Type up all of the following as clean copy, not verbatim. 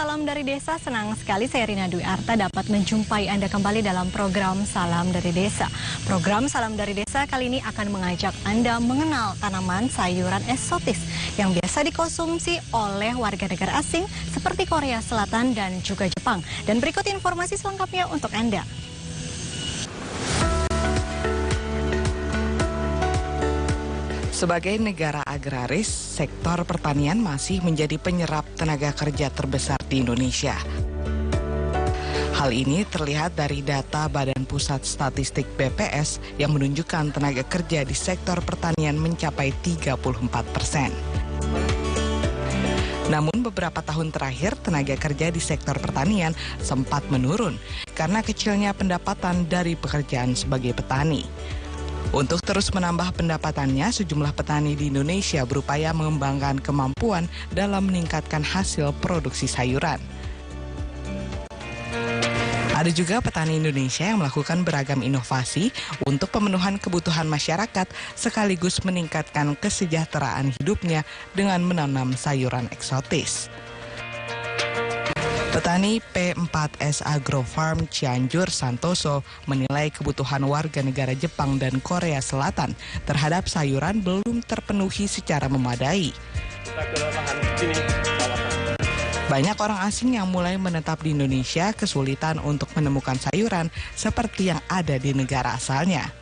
Salam dari Desa, senang sekali saya Rina Dwi Arta dapat menjumpai Anda kembali dalam program Salam dari Desa. Program Salam dari Desa kali ini akan mengajak Anda mengenal tanaman sayuran eksotis yang biasa dikonsumsi oleh warga negara asing seperti Korea Selatan dan juga Jepang. Dan berikut informasi selengkapnya untuk Anda. Sebagai negara agraris, sektor pertanian masih menjadi penyerap tenaga kerja terbesar di Indonesia. Hal ini terlihat dari data Badan Pusat Statistik BPS yang menunjukkan tenaga kerja di sektor pertanian mencapai 34%. Namun beberapa tahun terakhir tenaga kerja di sektor pertanian sempat menurun karena kecilnya pendapatan dari pekerjaan sebagai petani. Untuk terus menambah pendapatannya, sejumlah petani di Indonesia berupaya mengembangkan kemampuan dalam meningkatkan hasil produksi sayuran. Ada juga petani Indonesia yang melakukan beragam inovasi untuk pemenuhan kebutuhan masyarakat sekaligus meningkatkan kesejahteraan hidupnya dengan menanam sayuran eksotis. Petani P4S Agro Farm Cianjur Santoso menilai kebutuhan warga negara Jepang dan Korea Selatan terhadap sayuran belum terpenuhi secara memadai. Banyak orang asing yang mulai menetap di Indonesia kesulitan untuk menemukan sayuran seperti yang ada di negara asalnya.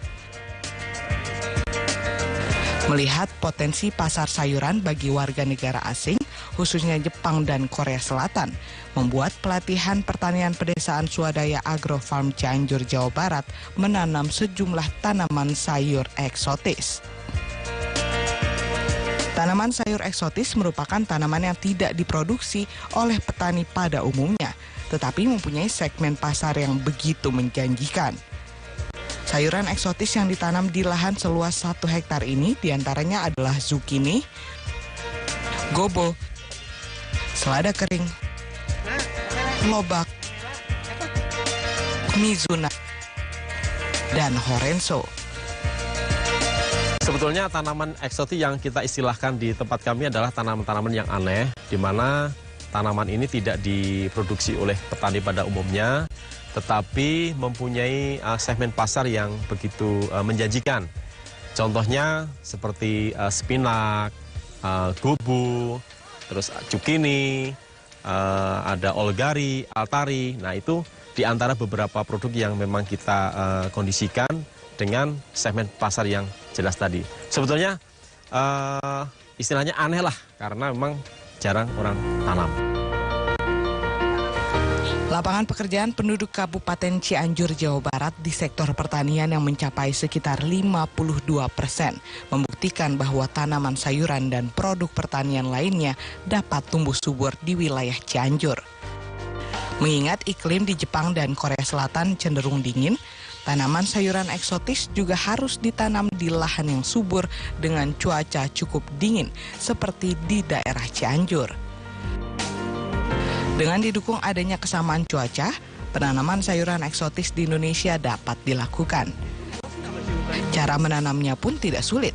Melihat potensi pasar sayuran bagi warga negara asing, khususnya Jepang dan Korea Selatan, membuat pelatihan pertanian pedesaan swadaya Agro Farm Cianjur, Jawa Barat menanam sejumlah tanaman sayur eksotis. Tanaman sayur eksotis merupakan tanaman yang tidak diproduksi oleh petani pada umumnya, tetapi mempunyai segmen pasar yang begitu menjanjikan. Sayuran eksotis yang ditanam di lahan seluas 1 hektar ini diantaranya adalah zucchini, gobo, selada kering, lobak, mizuna, dan horenso. Sebetulnya tanaman eksotis yang kita istilahkan di tempat kami adalah tanaman-tanaman yang aneh, di mana tanaman ini tidak diproduksi oleh petani pada umumnya, tetapi mempunyai segmen pasar yang begitu menjanjikan. Contohnya seperti spinak, gobo, terus zucchini, ada olgari, altari. Nah itu di antara beberapa produk yang memang kita kondisikan dengan segmen pasar yang jelas tadi. Sebetulnya istilahnya aneh lah, karena memang jarang orang tanam. Lapangan pekerjaan penduduk Kabupaten Cianjur, Jawa Barat di sektor pertanian yang mencapai sekitar 52% membuktikan bahwa tanaman sayuran dan produk pertanian lainnya dapat tumbuh subur di wilayah Cianjur. Mengingat iklim di Jepang dan Korea Selatan cenderung dingin, tanaman sayuran eksotis juga harus ditanam di lahan yang subur dengan cuaca cukup dingin seperti di daerah Cianjur. Dengan didukung adanya kesamaan cuaca, penanaman sayuran eksotis di Indonesia dapat dilakukan. Cara menanamnya pun tidak sulit.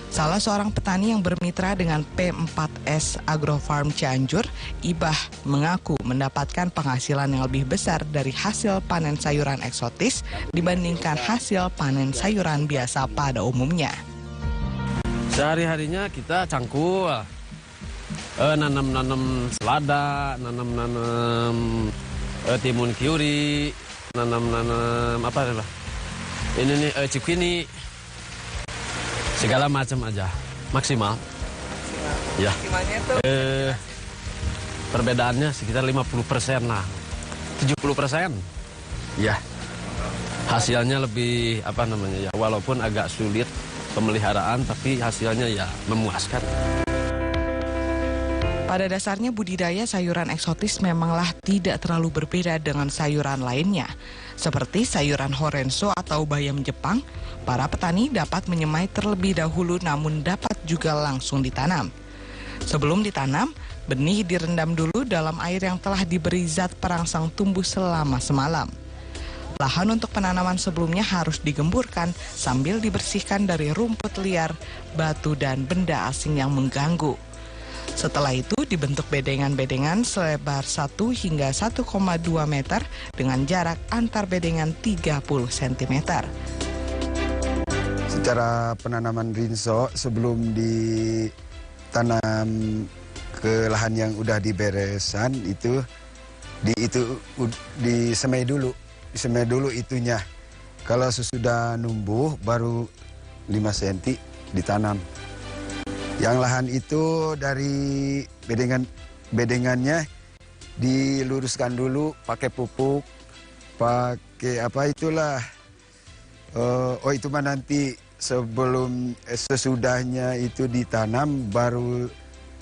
Salah seorang petani yang bermitra dengan P4S Agro Farm Cianjur, Ibah, mengaku mendapatkan penghasilan yang lebih besar dari hasil panen sayuran eksotis dibandingkan hasil panen sayuran biasa pada umumnya. Sehari-harinya kita cangkul. Nanam-nanam selada, nanam-nanam timun kiuri, nanam-nanam apa? Ini nih zucchini, segala macam aja, maksimal. Ya. Perbedaannya sekitar 50% lah, 70%. Ya. Hasilnya lebih ya, walaupun agak sulit pemeliharaan, tapi hasilnya ya memuaskan. Pada dasarnya budidaya sayuran eksotis memanglah tidak terlalu berbeda dengan sayuran lainnya. Seperti sayuran horenso atau bayam Jepang, para petani dapat menyemai terlebih dahulu namun dapat juga langsung ditanam. Sebelum ditanam, benih direndam dulu dalam air yang telah diberi zat perangsang tumbuh selama semalam. Lahan untuk penanaman sebelumnya harus digemburkan sambil dibersihkan dari rumput liar, batu, dan benda asing yang mengganggu. Setelah itu dibentuk bedengan-bedengan selebar 1 hingga 1,2 meter dengan jarak antar bedengan 30 cm. Secara penanaman rinso sebelum ditanam ke lahan yang udah diberesan itu disemai dulu itunya. Kalau sesudah numbuh baru 5 cm ditanam. Yang lahan itu dari bedengannya diluruskan dulu pakai pupuk, pakai apa itulah. Itu mah nanti sesudahnya itu ditanam baru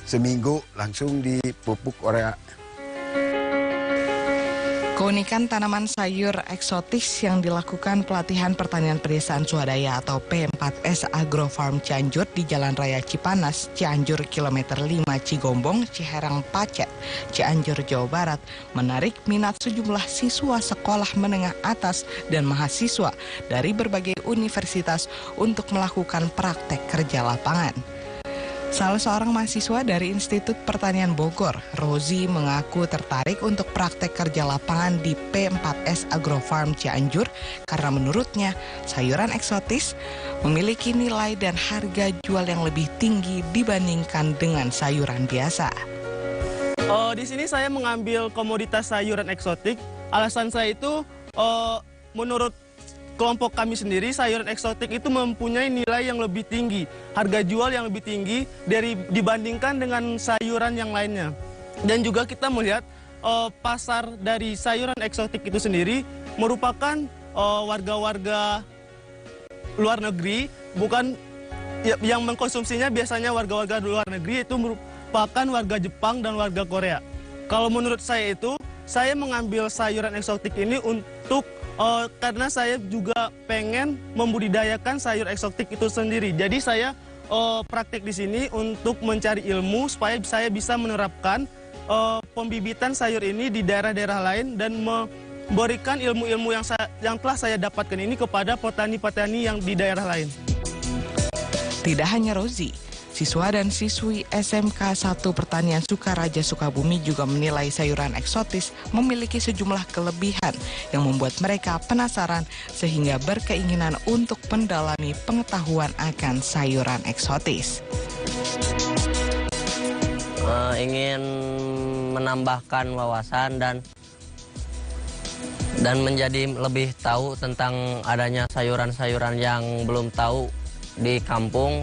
seminggu langsung dipupuk urea. Keunikan tanaman sayur eksotis yang dilakukan pelatihan pertanian pedesaan swadaya atau P4S Agrofarm Cianjur di Jalan Raya Cipanas, Cianjur kilometer 5 Cigombong, Ciherang Pacet, Cianjur, Jawa Barat menarik minat sejumlah siswa sekolah menengah atas dan mahasiswa dari berbagai universitas untuk melakukan praktek kerja lapangan. Salah seorang mahasiswa dari Institut Pertanian Bogor, Rozi, mengaku tertarik untuk praktek kerja lapangan di P4S Agrofarm Cianjur karena menurutnya sayuran eksotis memiliki nilai dan harga jual yang lebih tinggi dibandingkan dengan sayuran biasa. Di sini saya mengambil komoditas sayuran eksotik. Alasan saya itu menurut kelompok kami sendiri, sayuran eksotik itu mempunyai nilai yang lebih tinggi, harga jual yang lebih tinggi dibandingkan dengan sayuran yang lainnya. Dan juga kita melihat pasar dari sayuran eksotik itu sendiri merupakan warga-warga luar negeri, bukan yang mengkonsumsinya biasanya warga-warga luar negeri, itu merupakan warga Jepang dan warga Korea. Kalau menurut saya itu, saya mengambil sayuran eksotik ini untuk karena saya juga pengen membudidayakan sayur eksotik itu sendiri. Jadi saya praktek di sini untuk mencari ilmu supaya saya bisa menerapkan pembibitan sayur ini di daerah-daerah lain dan memberikan ilmu-ilmu yang telah saya dapatkan ini kepada petani-petani yang di daerah lain. Tidak hanya Rozi, siswa dan siswi SMK 1 Pertanian Sukaraja Sukabumi juga menilai sayuran eksotis memiliki sejumlah kelebihan yang membuat mereka penasaran sehingga berkeinginan untuk mendalami pengetahuan akan sayuran eksotis. Ingin menambahkan wawasan dan menjadi lebih tahu tentang adanya sayuran-sayuran yang belum tahu di kampung.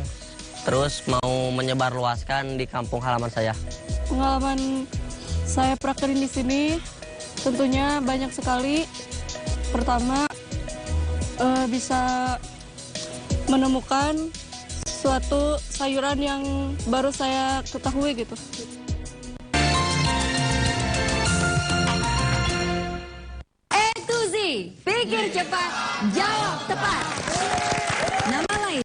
Terus mau menyebarluaskan di kampung halaman saya. Pengalaman saya praktekin di sini tentunya banyak sekali. Pertama, bisa menemukan suatu sayuran yang baru saya ketahui gitu. To Z, pikir cepat, jawab tepat. Nama lain.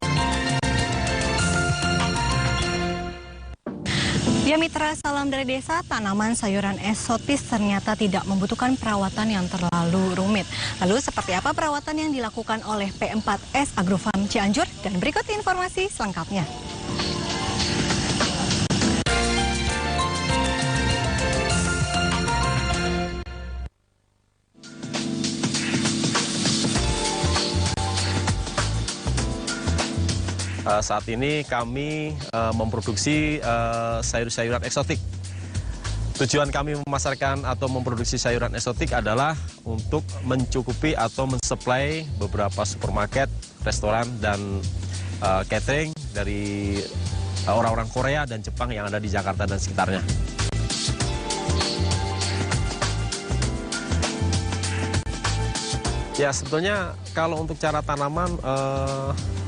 Ya mitra, salam dari desa, tanaman sayuran eksotis ternyata tidak membutuhkan perawatan yang terlalu rumit. Lalu seperti apa perawatan yang dilakukan oleh P4S Agrofarm Cianjur? Dan berikut informasi selengkapnya. Saat ini kami memproduksi sayur-sayuran eksotik. Tujuan kami memasarkan atau memproduksi sayuran eksotik adalah untuk mencukupi atau mensuplai beberapa supermarket, restoran, dan catering dari orang-orang Korea dan Jepang yang ada di Jakarta dan sekitarnya. Ya, sebetulnya kalau untuk cara tanaman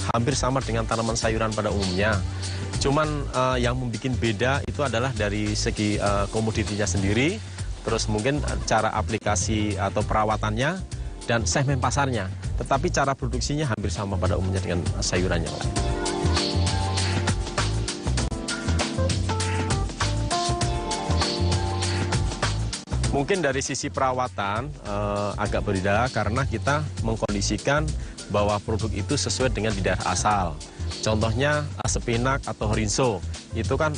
hampir sama dengan tanaman sayuran pada umumnya. Cuman yang membuat beda itu adalah dari segi komoditinya sendiri, terus mungkin cara aplikasi atau perawatannya, dan segmen pasarnya. Tetapi cara produksinya hampir sama pada umumnya dengan sayuran yang lain. Mungkin dari sisi perawatan agak berbeda karena kita mengkondisikan bahwa produk itu sesuai dengan di daerah asal. Contohnya sepinak atau horinso, itu kan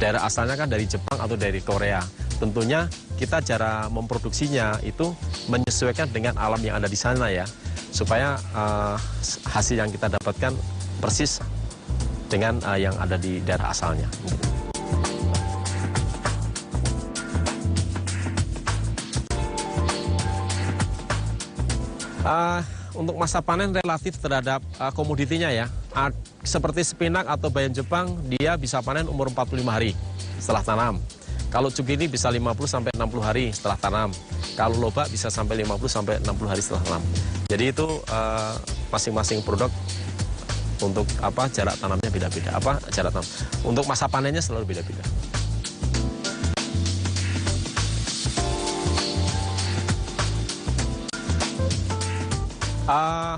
daerah asalnya kan dari Jepang atau dari Korea. Tentunya kita cara memproduksinya itu menyesuaikan dengan alam yang ada di sana ya, supaya hasil yang kita dapatkan persis dengan yang ada di daerah asalnya. Untuk masa panen relatif terhadap komoditinya ya, seperti spinach atau bayam Jepang, dia bisa panen umur 45 hari setelah tanam. Kalau cukini bisa 50-60 hari setelah tanam. Kalau lobak bisa sampai 50-60 hari setelah tanam. Jadi itu masing-masing produk untuk jarak tanamnya beda-beda. Jarak tanam. Untuk masa panennya selalu beda-beda.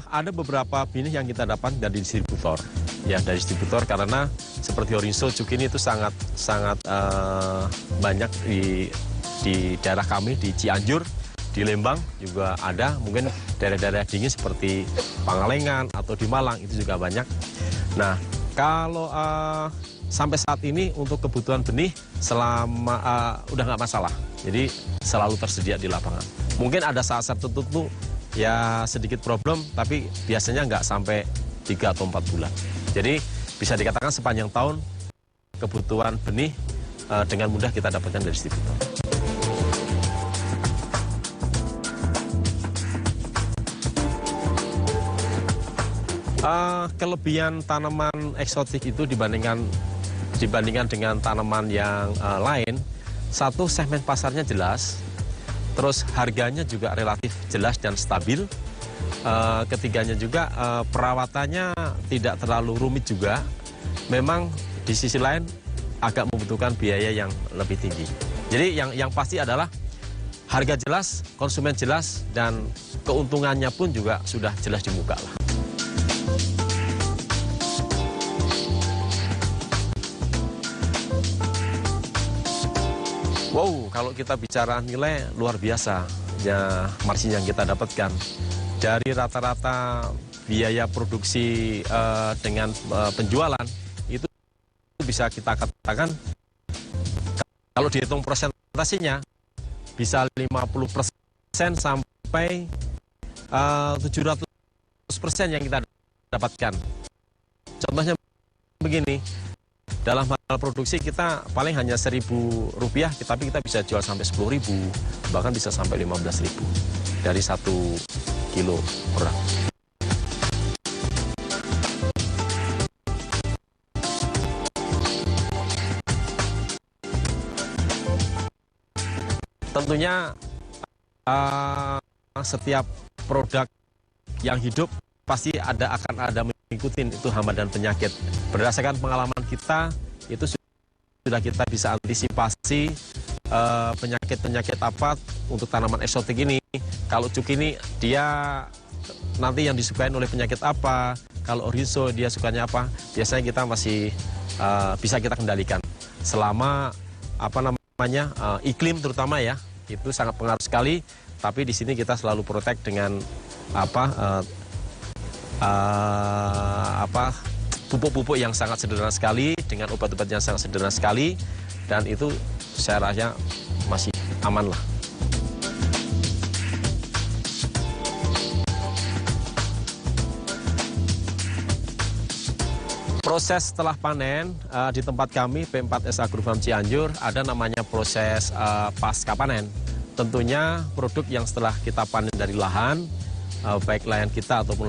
Ada beberapa benih yang kita dapat dari distributor. Ya, dari distributor karena seperti Horinso, Cukini itu sangat banyak di daerah kami, di Cianjur, di Lembang juga ada. Mungkin daerah-daerah dingin seperti Pangalengan atau di Malang itu juga banyak. Nah, kalau sampai saat ini untuk kebutuhan benih selama udah nggak masalah. Jadi selalu tersedia di lapangan. Mungkin ada saat-saat tertentu ya sedikit problem, tapi biasanya nggak sampai 3 atau 4 bulan. Jadi bisa dikatakan sepanjang tahun kebutuhan benih dengan mudah kita dapatkan dari distributor. Kelebihan tanaman eksotik itu dibandingkan dengan tanaman yang lain, satu, segmen pasarnya jelas, terus harganya juga relatif jelas dan stabil. Ketiganya juga perawatannya tidak terlalu rumit juga. Memang di sisi lain agak membutuhkan biaya yang lebih tinggi. Jadi yang pasti adalah harga jelas, konsumen jelas, dan keuntungannya pun juga sudah jelas di muka lah. Wow, kalau kita bicara nilai luar biasa ya margin yang kita dapatkan. Dari rata-rata biaya produksi dengan penjualan itu bisa kita katakan kalau dihitung persentasenya bisa 50% sampai 700% yang kita dapatkan. Contohnya begini, dalam hal produksi kita paling hanya Rp1.000, tapi kita bisa jual sampai 10.000, bahkan bisa sampai 15.000 dari 1 kilo per. Tentunya setiap produk yang hidup pasti akan ada mengikuti itu hama dan penyakit. Berdasarkan pengalaman kita itu sudah kita bisa antisipasi penyakit-penyakit apa untuk tanaman eksotik ini. Kalau cukini dia nanti yang disukain oleh penyakit apa, kalau Horinso dia sukanya apa, biasanya kita masih bisa kita kendalikan. Selama iklim terutama ya, itu sangat pengaruh sekali, tapi di sini kita selalu protect dengan pupuk-pupuk yang sangat sederhana sekali, dengan obat-obat yang sangat sederhana sekali, dan itu saya rasa masih aman lah. Proses setelah panen di tempat kami P4S Agrofarm Cianjur ada namanya proses pasca panen. Tentunya produk yang setelah kita panen dari lahan, baik lahan kita ataupun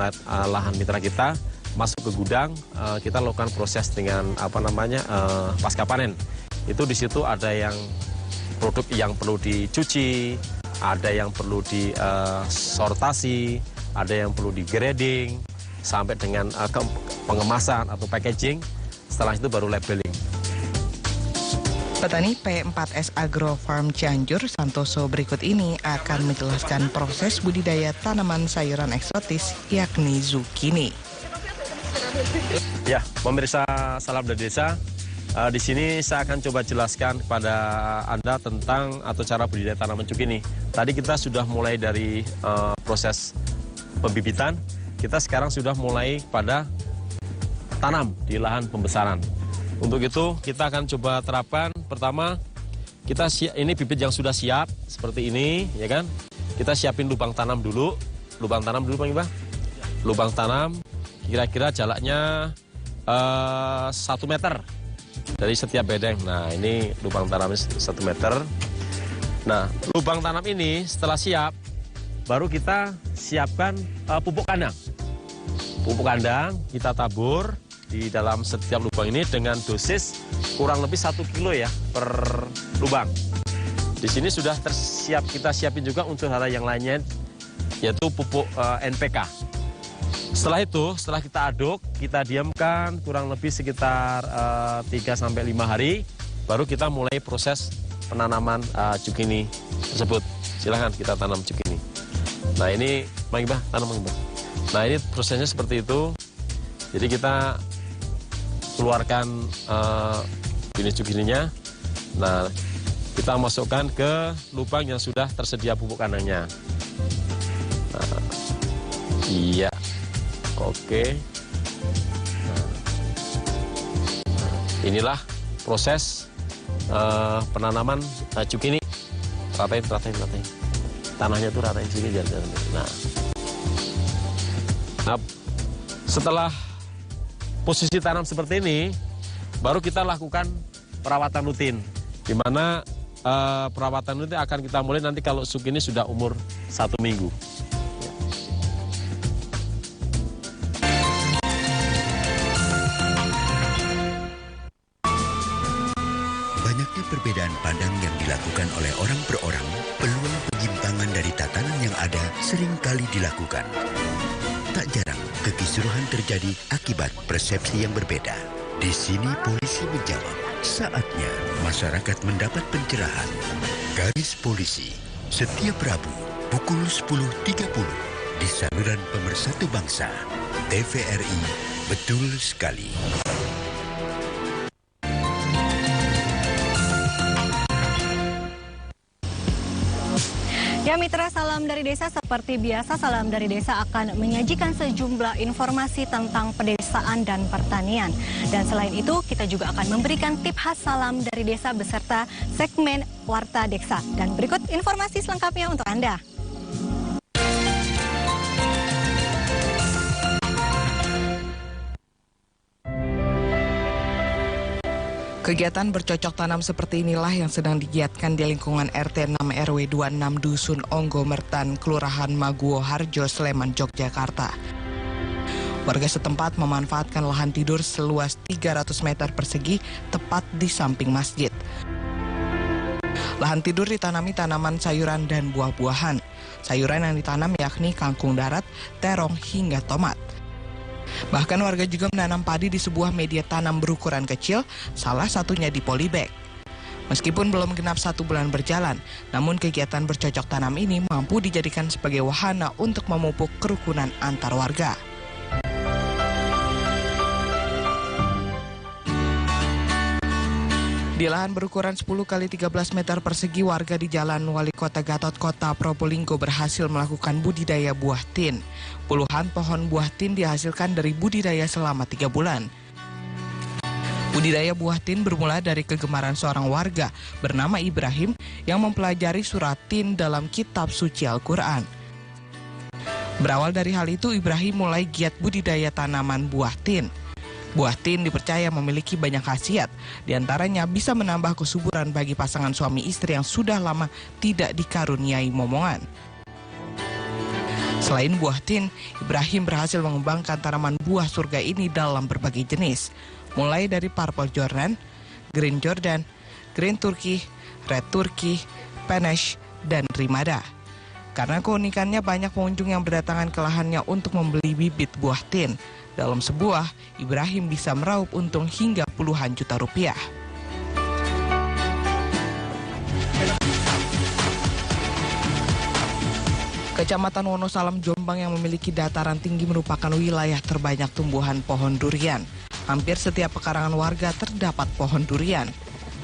lahan mitra kita, masuk ke gudang, kita lakukan proses dengan pasca panen. Itu di situ ada yang produk yang perlu dicuci, ada yang perlu disortasi, ada yang perlu digrading, sampai dengan pengemasan atau packaging. Setelah itu baru labeling. Petani P4S Agrofarm Cianjur Santoso berikut ini akan menjelaskan proses budidaya tanaman sayuran eksotis yakni zucchini. Ya, pemirsa Salam dari Desa, di sini saya akan coba jelaskan kepada Anda tentang atau cara budidaya tanaman zucchini. Tadi kita sudah mulai dari proses pembibitan, kita sekarang sudah mulai pada tanam di lahan pembesaran. Untuk itu kita akan coba terapkan. Pertama, ini bibit yang sudah siap seperti ini, ya kan? Kita siapin lubang tanam dulu. Lubang tanam dulu, Bang Iba. Lubang tanam kira-kira jaraknya 1 meter dari setiap bedeng. Nah, ini lubang tanam 1 meter. Nah, lubang tanam ini setelah siap, baru kita siapkan pupuk kandang. Pupuk kandang kita tabur di dalam setiap lubang ini dengan dosis kurang lebih 1 kilo ya per lubang. Di sini sudah kita siapin juga unsur hara yang lainnya, yaitu pupuk NPK. Setelah itu, setelah kita aduk, kita diamkan kurang lebih sekitar 3-5 hari, baru kita mulai proses penanaman cukini tersebut. Silahkan kita tanam cukini. Nah, ini Bang Iba, tanam Bang Iba. Nah, ini prosesnya seperti itu. Jadi kita keluarkan jenis cukininya. Nah, kita masukkan ke lubang yang sudah tersedia pupuk kandangnya. Nah, iya, oke. Nah, inilah proses penanaman cukini. Ratain. Tanahnya tuh ratain sini jalan. Nah, setelah posisi tanam seperti ini, baru kita lakukan perawatan rutin, di mana perawatan rutin akan kita mulai nanti kalau cukini sudah umur 1 minggu. Banyaknya perbedaan pandang yang dilakukan oleh orang per orang, peluang penyimpangan dari tatanan yang ada seringkali dilakukan. Tak jarang kekisruhan terjadi akibat persepsi yang berbeda. Di sini polisi menjawab, saatnya masyarakat mendapat pencerahan. Garis Polisi, setiap Rabu pukul 10.30 di saluran Pemersatu Bangsa, TVRI. Betul sekali. Ya mitra, Salam dari Desa, seperti biasa Salam dari Desa akan menyajikan sejumlah informasi tentang pedesaan dan pertanian. Dan selain itu kita juga akan memberikan tip khas Salam dari Desa beserta segmen Warta Desa. Dan berikut informasi selengkapnya untuk Anda. Kegiatan bercocok tanam seperti inilah yang sedang digiatkan di lingkungan RT 6 RW 26 Dusun Onggo Mertan, Kelurahan Maguwo Harjo, Sleman, Yogyakarta. Warga setempat memanfaatkan lahan tidur seluas 300 meter persegi tepat di samping masjid. Lahan tidur ditanami tanaman sayuran dan buah-buahan. Sayuran yang ditanam yakni kangkung darat, terong, hingga tomat. Bahkan warga juga menanam padi di sebuah media tanam berukuran kecil, salah satunya di polybag. Meskipun belum genap 1 bulan berjalan, namun kegiatan bercocok tanam ini mampu dijadikan sebagai wahana untuk memupuk kerukunan antar warga. Di lahan berukuran 10 x 13 meter persegi, warga di Jalan Wali Kota Gatot Kota Probolinggo berhasil melakukan budidaya buah tin. Puluhan pohon buah tin dihasilkan dari budidaya selama 3 bulan. Budidaya buah tin bermula dari kegemaran seorang warga bernama Ibrahim yang mempelajari surat tin dalam kitab suci Al-Quran. Berawal dari hal itu, Ibrahim mulai giat budidaya tanaman buah tin. Buah tin dipercaya memiliki banyak khasiat, diantaranya bisa menambah kesuburan bagi pasangan suami istri yang sudah lama tidak dikaruniai momongan. Selain buah tin, Ibrahim berhasil mengembangkan tanaman buah surga ini dalam berbagai jenis, mulai dari Purple Jordan, Green Jordan, Green Turkey, Red Turkey, Panache, dan Rimada. Karena keunikannya, banyak pengunjung yang berdatangan ke lahannya untuk membeli bibit buah tin. Dalam sebuah, Ibrahim bisa meraup untung hingga puluhan juta rupiah. Kecamatan Wonosalam, Jombang yang memiliki dataran tinggi merupakan wilayah terbanyak tumbuhan pohon durian. Hampir setiap pekarangan warga terdapat pohon durian.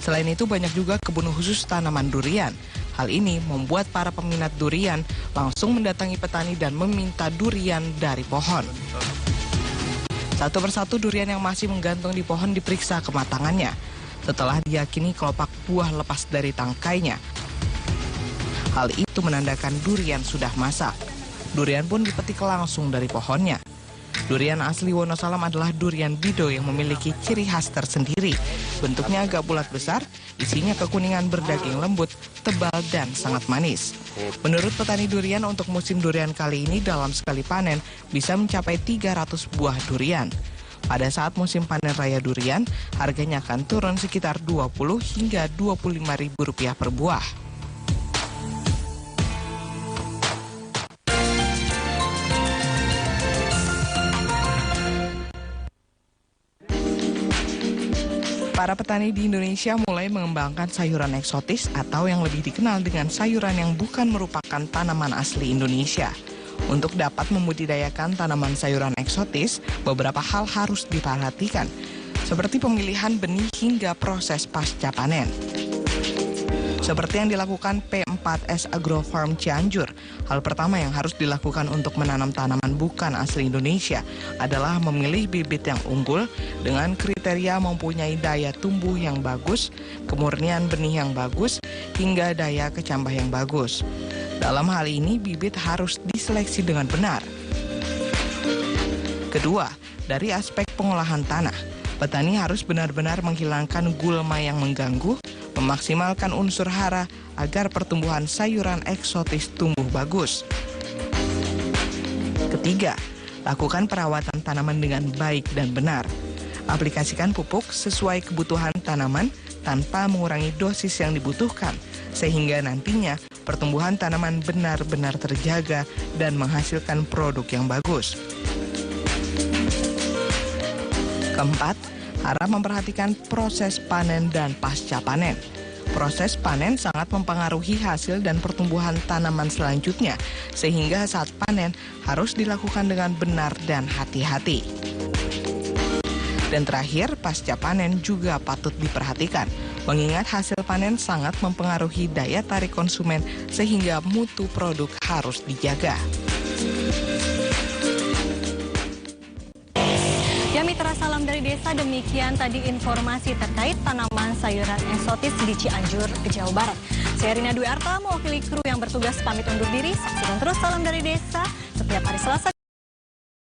Selain itu, banyak juga kebun khusus tanaman durian. Hal ini membuat para peminat durian langsung mendatangi petani dan meminta durian dari pohon. Satu persatu durian yang masih menggantung di pohon diperiksa kematangannya. Setelah diyakini kelopak buah lepas dari tangkainya, hal itu menandakan durian sudah masak. Durian pun dipetik langsung dari pohonnya. Durian asli Wonosalam adalah durian bido yang memiliki ciri khas tersendiri. Bentuknya agak bulat besar, isinya kekuningan berdaging lembut, tebal dan sangat manis. Menurut petani durian, untuk musim durian kali ini dalam sekali panen bisa mencapai 300 buah durian. Pada saat musim panen raya durian, harganya akan turun sekitar 20 hingga Rp25.000 per buah. Para petani di Indonesia mulai mengembangkan sayuran eksotis atau yang lebih dikenal dengan sayuran yang bukan merupakan tanaman asli Indonesia. Untuk dapat membudidayakan tanaman sayuran eksotis, beberapa hal harus diperhatikan, seperti pemilihan benih hingga proses pasca panen. Seperti yang dilakukan P4S Agrofarm Cianjur, hal pertama yang harus dilakukan untuk menanam tanaman bukan asli Indonesia adalah memilih bibit yang unggul dengan kriteria mempunyai daya tumbuh yang bagus, kemurnian benih yang bagus, hingga daya kecambah yang bagus. Dalam hal ini, bibit harus diseleksi dengan benar. Kedua, dari aspek pengolahan tanah, petani harus benar-benar menghilangkan gulma yang mengganggu, memaksimalkan unsur hara agar pertumbuhan sayuran eksotis tumbuh bagus. Ketiga, lakukan perawatan tanaman dengan baik dan benar. Aplikasikan pupuk sesuai kebutuhan tanaman tanpa mengurangi dosis yang dibutuhkan, sehingga nantinya pertumbuhan tanaman benar-benar terjaga dan menghasilkan produk yang bagus. Keempat, harap memperhatikan proses panen dan pasca panen. Proses panen sangat mempengaruhi hasil dan pertumbuhan tanaman selanjutnya, sehingga saat panen harus dilakukan dengan benar dan hati-hati. Dan terakhir, pasca panen juga patut diperhatikan, mengingat hasil panen sangat mempengaruhi daya tarik konsumen, sehingga mutu produk harus dijaga. Ya mitra Salam dari Desa, demikian tadi informasi terkait tanaman sayuran eksotis di Cianjur, Jawa Barat. Saya Rina Dwi Arta, mewakili kru yang bertugas pamit undur diri. Saksikan terus Salam dari Desa setiap hari Selasa